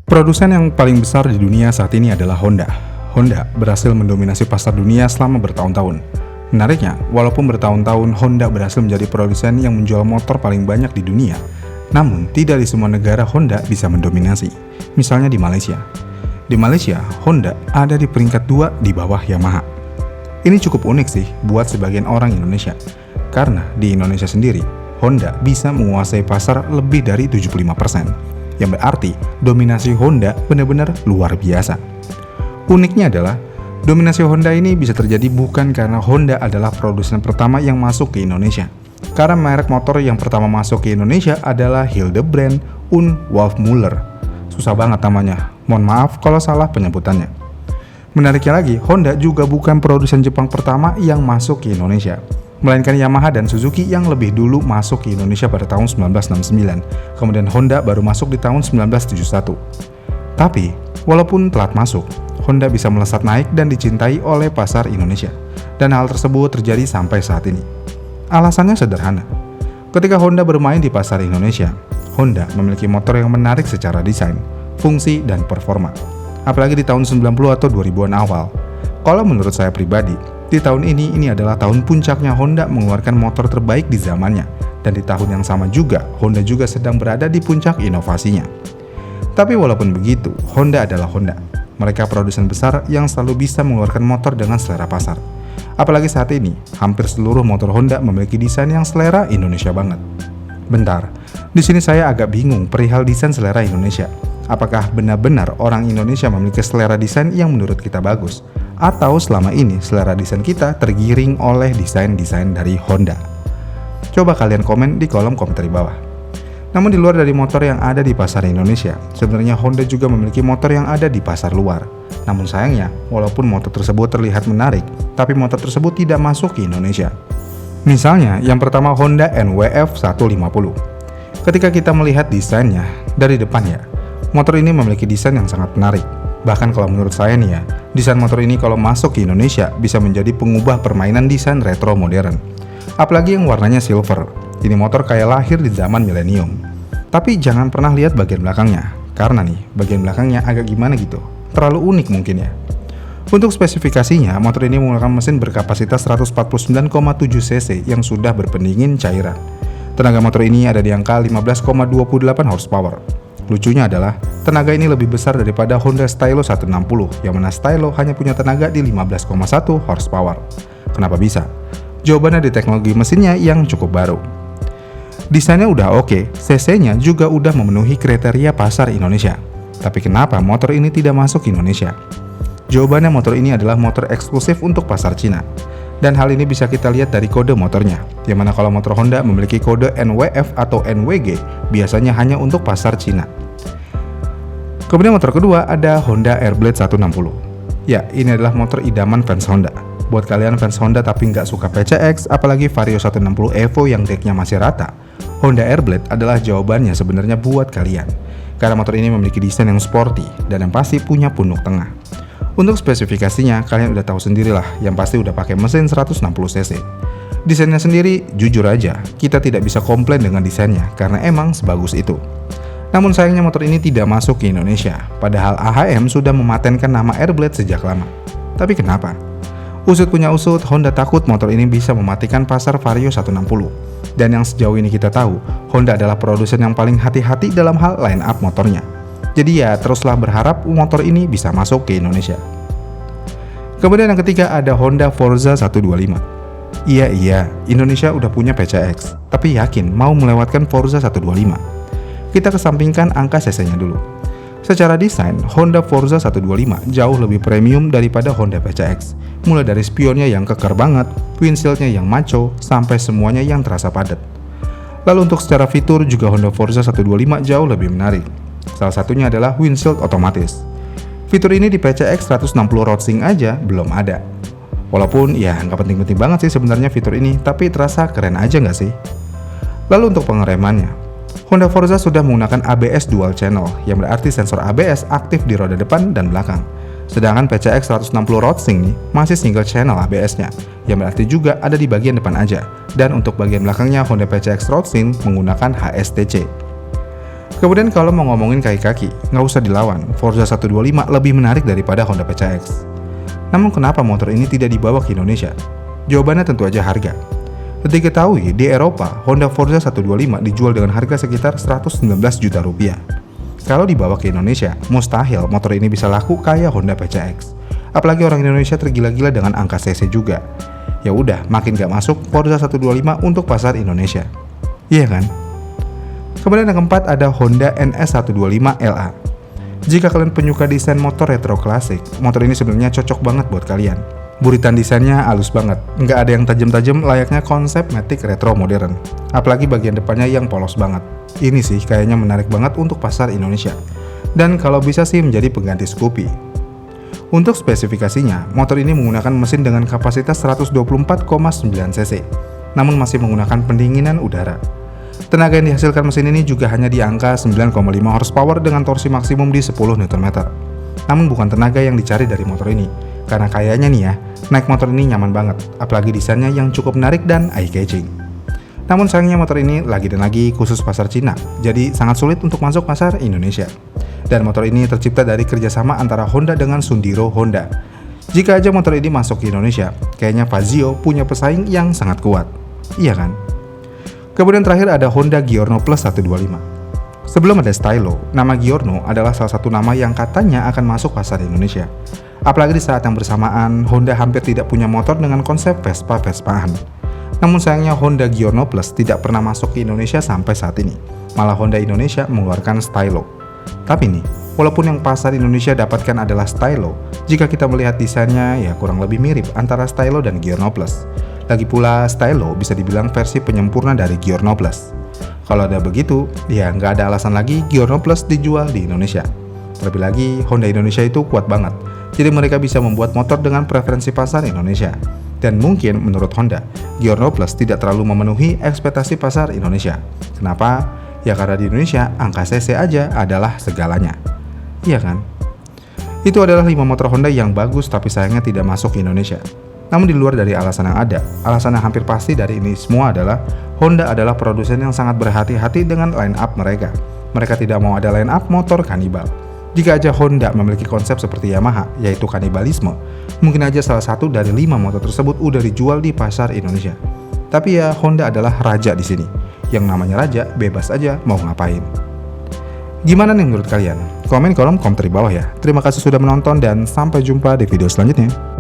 Produsen yang paling besar di dunia saat ini adalah Honda. Honda berhasil mendominasi pasar dunia selama bertahun-tahun. Menariknya, walaupun bertahun-tahun Honda berhasil menjadi produsen yang menjual motor paling banyak di dunia, namun tidak di semua negara Honda bisa mendominasi. Misalnya di Malaysia. Di Malaysia, Honda ada di peringkat 2 di bawah Yamaha. Ini cukup unik sih buat sebagian orang Indonesia, karena di Indonesia sendiri, Honda bisa menguasai pasar lebih dari 75%. Yang berarti dominasi Honda benar-benar luar biasa. Uniknya adalah, dominasi Honda ini bisa terjadi bukan karena Honda adalah produsen pertama yang masuk ke Indonesia. Karena merek motor yang pertama masuk ke Indonesia adalah Hildebrand und Wolfmuller. Susah banget namanya, mohon maaf kalau salah penyebutannya. Menariknya lagi, Honda juga bukan produsen Jepang pertama yang masuk ke Indonesia, melainkan Yamaha dan Suzuki yang lebih dulu masuk ke Indonesia pada tahun 1969. Kemudian Honda baru masuk di tahun 1971. Tapi, walaupun telat masuk, Honda bisa melesat naik dan dicintai oleh pasar Indonesia. Dan hal tersebut terjadi sampai saat ini. Alasannya sederhana. Ketika Honda bermain di pasar Indonesia, Honda memiliki motor yang menarik secara desain, fungsi, dan performa. Apalagi di tahun 90 atau 2000-an awal. Kalau menurut saya pribadi, di tahun ini adalah tahun puncaknya Honda mengeluarkan motor terbaik di zamannya. Dan di tahun yang sama juga, Honda juga sedang berada di puncak inovasinya. Tapi walaupun begitu, Honda adalah Honda. Mereka produsen besar yang selalu bisa mengeluarkan motor dengan selera pasar. Apalagi saat ini, hampir seluruh motor Honda memiliki desain yang selera Indonesia banget. Bentar, di sini saya agak bingung perihal desain selera Indonesia. Apakah benar-benar orang Indonesia memiliki selera desain yang menurut kita bagus? Atau selama ini selera desain kita tergiring oleh desain-desain dari Honda? Coba kalian komen di kolom komentar di bawah. Namun di luar dari motor yang ada di pasar Indonesia, sebenarnya Honda juga memiliki motor yang ada di pasar luar. Namun sayangnya, walaupun motor tersebut terlihat menarik, tapi motor tersebut tidak masuk ke Indonesia. Misalnya, yang pertama Honda NWF 150. Ketika kita melihat desainnya dari depan ya, motor ini memiliki desain yang sangat menarik. Bahkan kalau menurut saya nih ya, desain motor ini kalau masuk ke Indonesia bisa menjadi pengubah permainan desain retro modern. Apalagi yang warnanya silver. Ini motor kayak lahir di zaman milenium. Tapi jangan pernah lihat bagian belakangnya, karena nih, bagian belakangnya agak gimana gitu. Terlalu unik mungkin ya. Untuk spesifikasinya, motor ini menggunakan mesin berkapasitas 149,7 cc yang sudah berpendingin cairan. Tenaga motor ini ada di angka 15,28 horsepower. Lucunya adalah, tenaga ini lebih besar daripada Honda Stylo 160, yang mana Stylo hanya punya tenaga di 15,1 horsepower. Kenapa bisa? Jawabannya di teknologi mesinnya yang cukup baru. Desainnya udah oke, cc-nya juga udah memenuhi kriteria pasar Indonesia. Tapi kenapa motor ini tidak masuk ke Indonesia? Jawabannya motor ini adalah motor eksklusif untuk pasar Cina. Dan hal ini bisa kita lihat dari kode motornya, yang mana kalau motor Honda memiliki kode NWF atau NWG, biasanya hanya untuk pasar Cina. Kemudian motor kedua ada Honda Airblade 160. Ya, ini adalah motor idaman fans Honda. Buat kalian fans Honda tapi nggak suka PCX, apalagi Vario 160 Evo yang decknya masih rata, Honda Airblade adalah jawabannya sebenarnya buat kalian. Karena motor ini memiliki desain yang sporty, dan yang pasti punya punuk tengah. Untuk spesifikasinya, kalian udah tahu sendirilah, yang pasti udah pakai mesin 160 cc. Desainnya sendiri, jujur aja, kita tidak bisa komplain dengan desainnya, karena emang sebagus itu. Namun sayangnya motor ini tidak masuk ke Indonesia, padahal AHM sudah mematenkan nama Airblade sejak lama. Tapi kenapa? Usut punya usut, Honda takut motor ini bisa mematikan pasar Vario 160. Dan yang sejauh ini kita tahu, Honda adalah produsen yang paling hati-hati dalam hal line up motornya. Jadi ya teruslah berharap motor ini bisa masuk ke Indonesia. Kemudian yang ketiga ada Honda Forza 125. Iya, Indonesia udah punya PCX, tapi yakin mau melewatkan Forza 125? Kita kesampingkan angka cc-nya dulu. Secara desain, Honda Forza 125 jauh lebih premium daripada Honda PCX. Mulai dari spionnya yang keker banget, windshieldnya yang maco, sampai semuanya yang terasa padat. Lalu untuk secara fitur juga Honda Forza 125 jauh lebih menarik. Salah satunya adalah windshield otomatis. Fitur ini di PCX 160 Roadsync aja belum ada. Walaupun ya nggak penting-penting banget sih sebenarnya fitur ini, tapi terasa keren aja nggak sih? Lalu untuk pengeremannya, Honda Forza sudah menggunakan ABS dual channel, yang berarti sensor ABS aktif di roda depan dan belakang. Sedangkan PCX 160 Roadsync nih masih single channel ABS-nya, yang berarti juga ada di bagian depan aja. Dan untuk bagian belakangnya Honda PCX Roadsync menggunakan HSTC. Kemudian kalau mau ngomongin kaki-kaki, nggak usah dilawan, Forza 125 lebih menarik daripada Honda PCX. Namun kenapa motor ini tidak dibawa ke Indonesia? Jawabannya tentu aja harga. Diketahui di Eropa, Honda Forza 125 dijual dengan harga sekitar 119 juta rupiah. Kalau dibawa ke Indonesia, mustahil motor ini bisa laku kayak Honda PCX. Apalagi orang Indonesia tergila-gila dengan angka cc juga. Ya udah, makin gak masuk Forza 125 untuk pasar Indonesia. Iya kan? Kemudian yang keempat ada Honda NS125 LA. Jika kalian penyuka desain motor retro klasik, motor ini sebenarnya cocok banget buat kalian. Buritan desainnya halus banget, nggak ada yang tajam-tajam layaknya konsep Matic retro modern. Apalagi bagian depannya yang polos banget. Ini sih kayaknya menarik banget untuk pasar Indonesia. Dan kalau bisa sih menjadi pengganti Scoopy. Untuk spesifikasinya, motor ini menggunakan mesin dengan kapasitas 124,9 cc, namun masih menggunakan pendinginan udara. Tenaga yang dihasilkan mesin ini juga hanya di angka 9,5 horsepower dengan torsi maksimum di 10 Nm. Namun bukan tenaga yang dicari dari motor ini, karena kayaknya nih ya, naik motor ini nyaman banget, apalagi desainnya yang cukup menarik dan eye-catching. Namun sayangnya motor ini lagi dan lagi khusus pasar Cina, jadi sangat sulit untuk masuk pasar Indonesia. Dan motor ini tercipta dari kerjasama antara Honda dengan Sundiro Honda. Jika aja motor ini masuk ke Indonesia, kayaknya Fazio punya pesaing yang sangat kuat. Iya kan? Kemudian terakhir ada Honda Giorno Plus 125. Sebelum ada Stylo, nama Giorno adalah salah satu nama yang katanya akan masuk pasar Indonesia. Apalagi di saat yang bersamaan, Honda hampir tidak punya motor dengan konsep Vespa-Vespaan. Namun sayangnya Honda Giorno Plus tidak pernah masuk ke Indonesia sampai saat ini. Malah Honda Indonesia mengeluarkan Stylo. Tapi nih, walaupun yang pasar Indonesia dapatkan adalah Stylo, jika kita melihat desainnya ya kurang lebih mirip antara Stylo dan Giorno Plus. Lagi pula Stylo bisa dibilang versi penyempurna dari Giorno Plus. Kalau ada begitu, ya nggak ada alasan lagi Giorno Plus dijual di Indonesia. Terlebih lagi, Honda Indonesia itu kuat banget. Jadi mereka bisa membuat motor dengan preferensi pasar Indonesia. Dan mungkin menurut Honda, Giorno Plus tidak terlalu memenuhi ekspektasi pasar Indonesia. Kenapa? Ya karena di Indonesia, angka cc aja adalah segalanya. Iya kan? Itu adalah 5 motor Honda yang bagus tapi sayangnya tidak masuk ke Indonesia. Namun di luar dari alasan yang ada, alasan yang hampir pasti dari ini semua adalah Honda adalah produsen yang sangat berhati-hati dengan line up mereka. Mereka tidak mau ada line up motor kanibal. Jika aja Honda memiliki konsep seperti Yamaha, yaitu kanibalisme, mungkin aja salah satu dari 5 motor tersebut udah dijual di pasar Indonesia. Tapi ya Honda adalah raja di sini. Yang namanya raja, bebas aja mau ngapain. Gimana nih menurut kalian? Komen kolom komentar di bawah ya. Terima kasih sudah menonton dan sampai jumpa di video selanjutnya.